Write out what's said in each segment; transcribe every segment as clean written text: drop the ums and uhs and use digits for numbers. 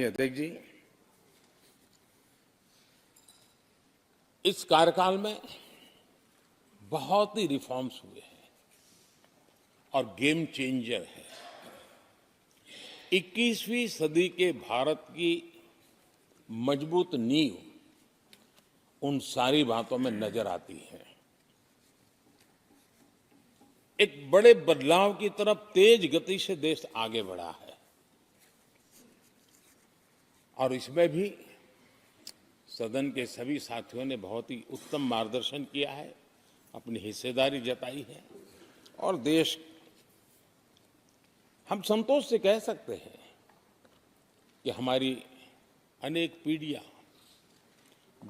अध्यक्ष जी, इस कार्यकाल में बहुत ही रिफॉर्म्स हुए हैं और गेम चेंजर है। 21वीं सदी के भारत की मजबूत नींव उन सारी बातों में नजर आती है। एक बड़े बदलाव की तरफ तेज गति से देश आगे बढ़ा है और इसमें भी सदन के सभी साथियों ने बहुत ही उत्तम मार्गदर्शन किया है, अपनी हिस्सेदारी जताई है और देश, हम संतोष से कह सकते हैं कि हमारी अनेक पीढ़ियां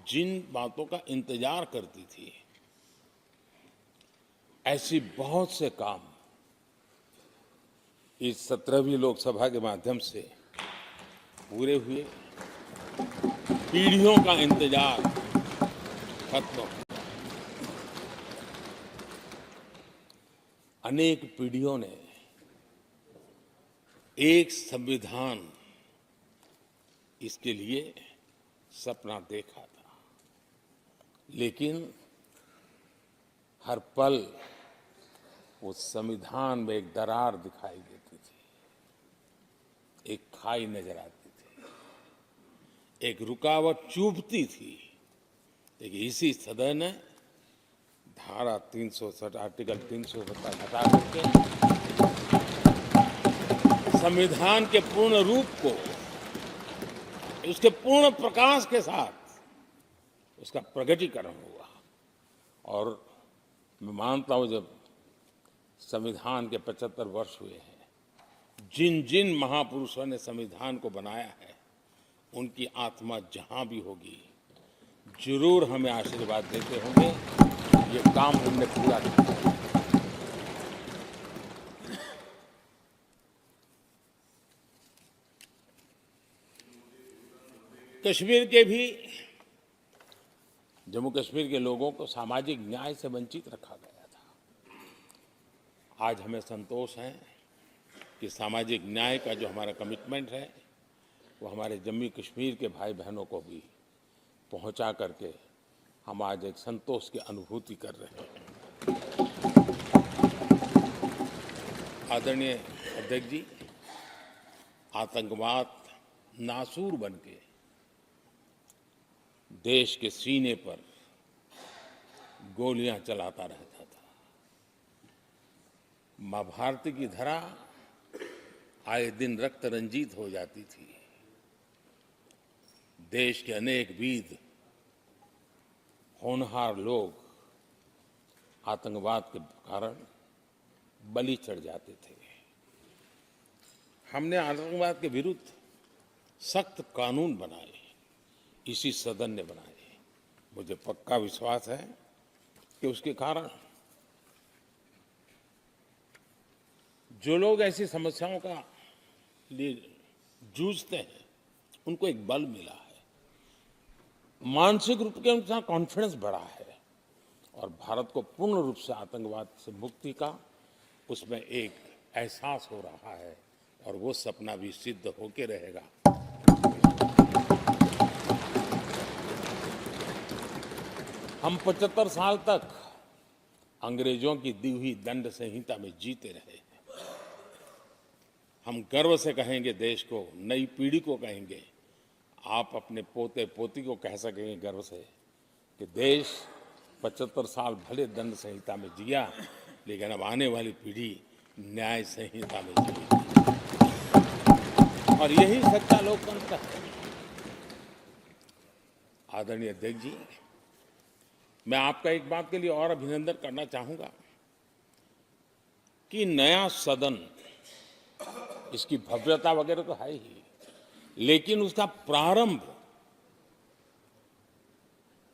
जिन बातों का इंतजार करती थी, ऐसी बहुत से काम इस 17वीं लोकसभा के माध्यम से पूरे हुए। पीढ़ियों का इंतजार खत्म, अनेक पीढ़ियों ने एक संविधान इसके लिए सपना देखा था, लेकिन हर पल उस संविधान में एक दरार दिखाई देती थी, एक खाई नजर आती थी, एक रुकावट चुभती थी। लेकिन इसी सदन ने धारा 360 आर्टिकल 370 हटा करके संविधान के पूर्ण रूप को, उसके पूर्ण प्रकाश के साथ उसका प्रकटीकरण हुआ। और मैं मानता हूं, जब संविधान के 75 वर्ष हुए हैं, जिन जिन महापुरुषों ने संविधान को बनाया है, उनकी आत्मा जहां भी होगी, जरूर हमें आशीर्वाद देते होंगे, ये काम हमने पूरा किया। कश्मीर के भी, जम्मू कश्मीर के लोगों को सामाजिक न्याय से वंचित रखा गया था। आज हमें संतोष है कि सामाजिक न्याय का जो हमारा कमिटमेंट है, वो हमारे जम्मू कश्मीर के भाई बहनों को भी पहुंचा करके हम आज एक संतोष की अनुभूति कर रहे हैं। आदरणीय अध्यक्ष जी, आतंकवाद नासूर बनके देश के सीने पर गोलियां चलाता रहता था। मां भारती की धरा आए दिन रक्त रंजित हो जाती थी। देश के अनेक वीर होनहार लोग आतंकवाद के कारण बलि चढ़ जाते थे। हमने आतंकवाद के विरुद्ध सख्त कानून बनाए, इसी सदन ने बनाए। मुझे पक्का विश्वास है कि उसके कारण जो लोग ऐसी समस्याओं का लिए जूझते हैं, उनको एक बल मिला है, मानसिक रूप के उनका कॉन्फिडेंस बढ़ा है और भारत को पूर्ण रूप से आतंकवाद से मुक्ति का उसमें एक एहसास हो रहा है और वो सपना भी सिद्ध होके रहेगा। हम 75 साल तक अंग्रेजों की दी हुई दंड संहिता में जीते रहे हैं। हम गर्व से कहेंगे देश को, नई पीढ़ी को कहेंगे, आप अपने पोते पोती को कह सकेंगे गर्व से कि देश 75 साल भले दंड संहिता में जिया, लेकिन अब आने वाली पीढ़ी न्याय संहिता में जिएगी। और यही सच्चा लोकतंत्र है। आदरणीय अध्यक्ष जी, मैं आपका एक बात के लिए और अभिनंदन करना चाहूंगा कि नया सदन, इसकी भव्यता वगैरह तो है ही, लेकिन उसका प्रारंभ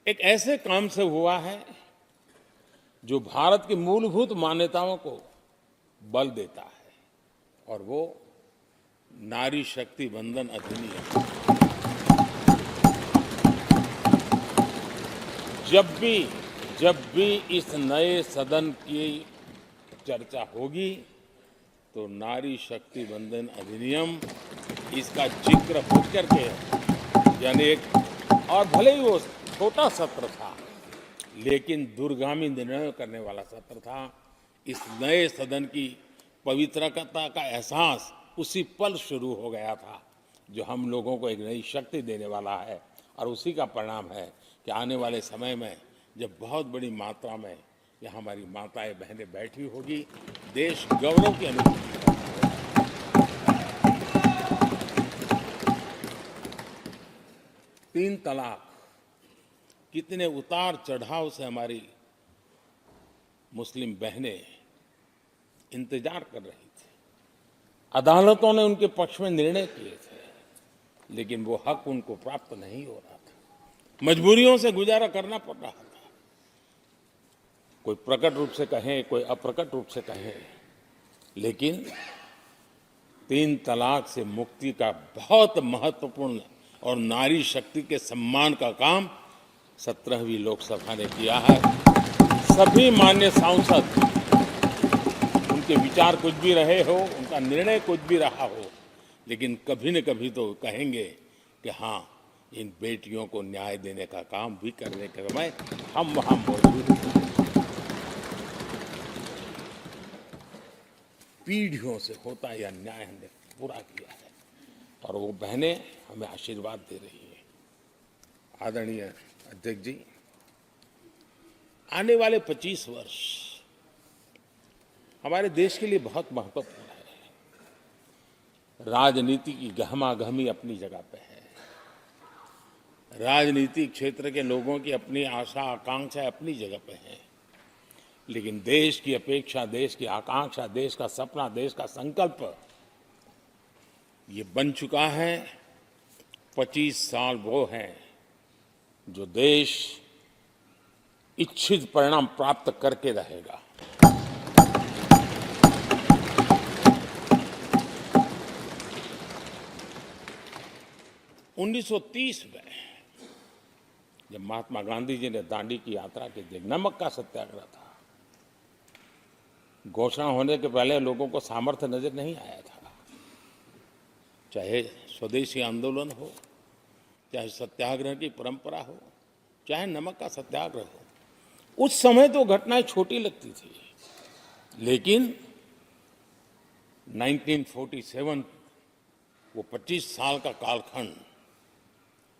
एक ऐसे काम से हुआ है जो भारत की मूलभूत मान्यताओं को बल देता है, और वो नारी शक्ति वंदन अधिनियम। जब भी इस नए सदन की चर्चा होगी, तो नारी शक्ति वंदन अधिनियम इसका जिक्र हो करके, यानी एक, और भले ही वो छोटा सत्र था, लेकिन दूरगामी निर्णय करने वाला सत्र था। इस नए सदन की पवित्रता का एहसास उसी पल शुरू हो गया था, जो हम लोगों को एक नई शक्ति देने वाला है। और उसी का परिणाम है कि आने वाले समय में जब बहुत बड़ी मात्रा में यहाँ हमारी माताएं बहनें बैठी होगी, देश गौरव की अनुभूति होगी। 3 तलाक कितने उतार चढ़ाव से हमारी मुस्लिम बहनें इंतजार कर रही थी। अदालतों ने उनके पक्ष में निर्णय किए थे, लेकिन वो हक उनको प्राप्त नहीं हो रहा था। मजबूरियों से गुजारा करना पड़ रहा था। कोई प्रकट रूप से कहे, कोई अप्रकट रूप से कहे, लेकिन 3 तलाक से मुक्ति का बहुत महत्वपूर्ण और नारी शक्ति के सम्मान का काम 17वीं लोकसभा ने किया है। सभी मान्य सांसद, उनके विचार कुछ भी रहे हो, उनका निर्णय कुछ भी रहा हो, लेकिन कभी न कभी तो कहेंगे कि हाँ, इन बेटियों को न्याय देने का काम भी करने के समय हम वहां मौजूद हैं। पीढ़ियों से होता यह न्याय हमने पूरा किया है, और वो बहनें हमें आशीर्वाद दे रही हैं। आदरणीय अध्यक्ष जी, आने वाले 25 वर्ष हमारे देश के लिए बहुत महत्वपूर्ण है। राजनीति की गहमागहमी अपनी जगह पे है, राजनीतिक क्षेत्र के लोगों की अपनी आशा आकांक्षा अपनी जगह पे है, लेकिन देश की अपेक्षा, देश की आकांक्षा, देश का सपना, देश का संकल्प ये बन चुका है। 25 साल वो हैं जो देश इच्छित परिणाम प्राप्त करके रहेगा। उन्नीस 1930 में जब महात्मा गांधी जी ने दांडी की यात्रा की थी, नमक का सत्याग्रह था, घोषणा होने के पहले लोगों को सामर्थ्य नजर नहीं आया था। चाहे स्वदेशी आंदोलन हो, चाहे सत्याग्रह की परंपरा हो, चाहे नमक का सत्याग्रह हो, उस समय तो घटनाएं छोटी लगती थी, लेकिन 1947 वो 25 साल का कालखंड,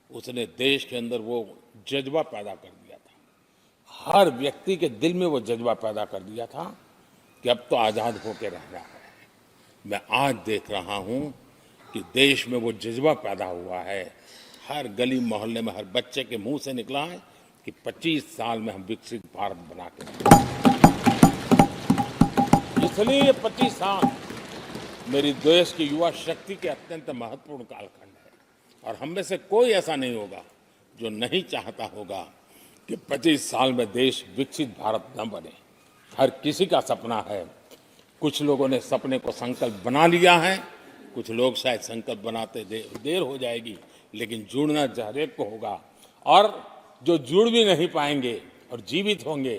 उसने देश के अंदर वो जज्बा पैदा कर दिया था। हर व्यक्ति के दिल में वो जज्बा पैदा कर दिया था कि अब तो आजाद होकर रहना है। मैं आज देख रहा हूं कि देश में वो जज्बा पैदा हुआ है। हर गली मोहल्ले में हर बच्चे के मुंह से निकला है कि 25 साल में हम विकसित भारत बना के रहेंगे। इसलिए ये 25 साल मेरी देश की युवा शक्ति के अत्यंत महत्वपूर्ण कालखंड है, और हम में से कोई ऐसा नहीं होगा जो नहीं चाहता होगा कि 25 साल में देश विकसित भारत न बने। हर किसी का सपना है। कुछ लोगों ने सपने को संकल्प बना लिया है, कुछ लोग शायद संकल्प बनाते देर हो जाएगी, लेकिन जुड़ना हर एक को होगा। और जो जुड़ भी नहीं पाएंगे और जीवित होंगे,